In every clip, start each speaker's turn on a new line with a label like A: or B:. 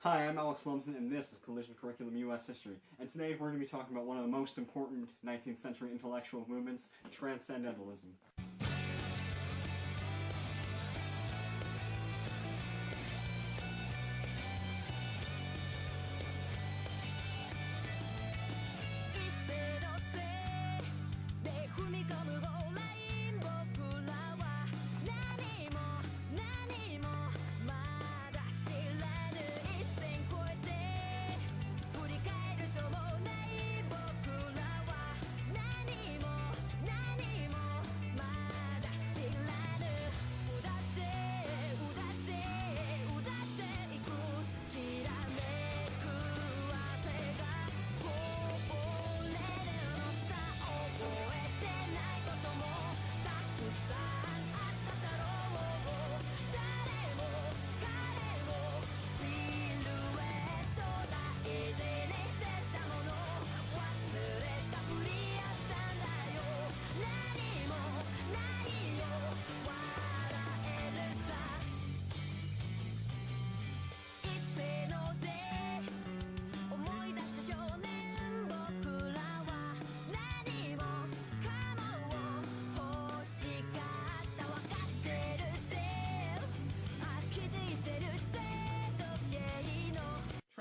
A: Hi, I'm Alex Lumsden, and this is Collision Curriculum U.S. History. And today we're going to be talking about one of the most important 19th century intellectual movements, Transcendentalism.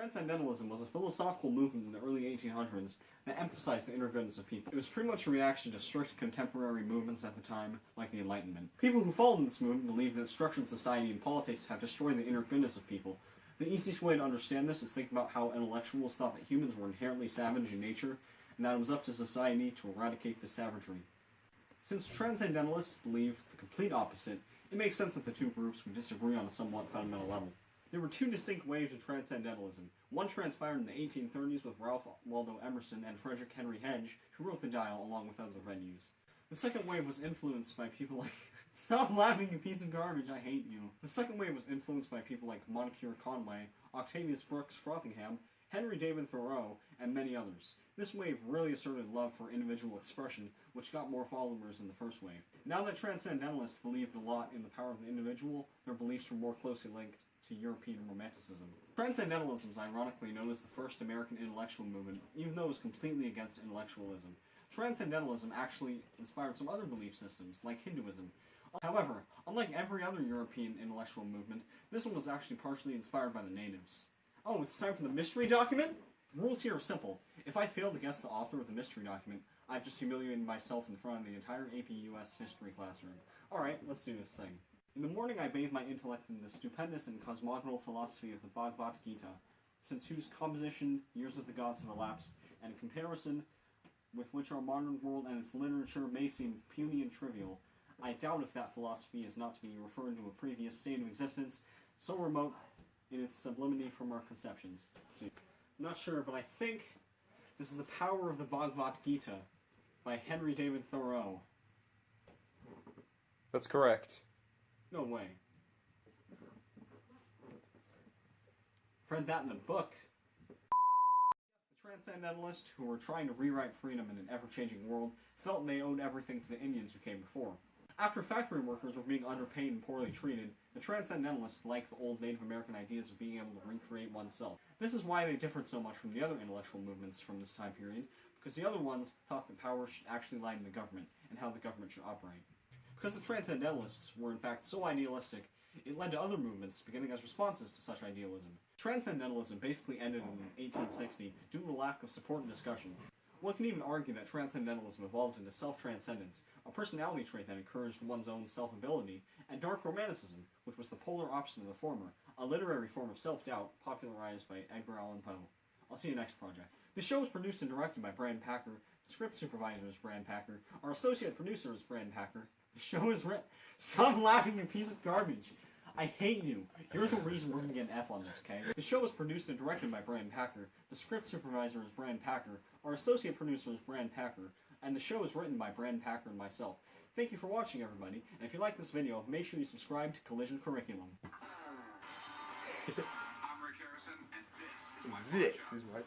A: Transcendentalism was a philosophical movement in the early 1800s that emphasized the inner goodness of people. It was pretty much a reaction to strict contemporary movements at the time, like the Enlightenment. People who followed this movement believed that structured society and politics have destroyed the inner goodness of people. The easiest way to understand this is think about how intellectuals thought that humans were inherently savage in nature, and that it was up to society to eradicate the savagery. Since Transcendentalists believe the complete opposite, it makes sense that the two groups would disagree on a somewhat fundamental level. There were two distinct waves of Transcendentalism. One transpired in the 1830s with Ralph Waldo Emerson and Frederick Henry Hedge, who wrote the Dial along with other venues. The second wave was influenced by people like... Stop laughing, you piece of garbage, I hate you. The second wave was influenced by people like Moncure Conway, Octavius Brooks Frothingham, Henry David Thoreau, and many others. This wave really asserted love for individual expression, which got more followers than the first wave. Now that Transcendentalists believed a lot in the power of the individual, their beliefs were more closely linked to European Romanticism. Transcendentalism is ironically known as the first American intellectual movement, even though it was completely against intellectualism. Transcendentalism actually inspired some other belief systems, like Hinduism. However, unlike every other European intellectual movement, this one was actually partially inspired by the natives. Oh, it's time for the mystery document? The rules here are simple. If I fail to guess the author of the mystery document, I've just humiliated myself in front of the entire AP US history classroom. Alright, let's do this thing. In the morning I bathe my intellect in the stupendous and cosmogonal philosophy of the Bhagavad Gita, since whose composition years of the gods have elapsed, and in comparison with which our modern world and its literature may seem puny and trivial, I doubt if that philosophy is not to be referred to a previous state of existence, so remote in its sublimity from our conceptions. I'm not sure, but I think this is The Power of the Bhagavad Gita by Henry David Thoreau.
B: That's correct.
A: No way. Read that in the book. The Transcendentalists, who were trying to rewrite freedom in an ever-changing world, felt they owed everything to the Indians who came before. After factory workers were being underpaid and poorly treated, the Transcendentalists liked the old Native American ideas of being able to recreate oneself. This is why they differed so much from the other intellectual movements from this time period, because the other ones thought that power should actually lie in the government, and how the government should operate. Because the Transcendentalists were in fact so idealistic, it led to other movements beginning as responses to such idealism. Transcendentalism basically ended in 1860 due to a lack of support and discussion. One can even argue that Transcendentalism evolved into self-transcendence, a personality trait that encouraged one's own self-ability, and dark romanticism, which was the polar opposite of the former, a literary form of self-doubt popularized by Edgar Allan Poe. I'll see you next project. The show is produced and directed by Brand Packer, the script supervisor is Brand Packer, our associate producer is Brand Packer. The show is written... Stop laughing, you piece of garbage! I hate you. You're the reason we're gonna get an F on this, okay? The show is produced and directed by Brand Packer. The script supervisor is Brand Packer. Our associate producer is Brand Packer. And the show is written by Brand Packer and myself. Thank you for watching, everybody. And if you like this video, make sure you subscribe to Collision Curriculum.
C: I'm Rick Harrison, and this is my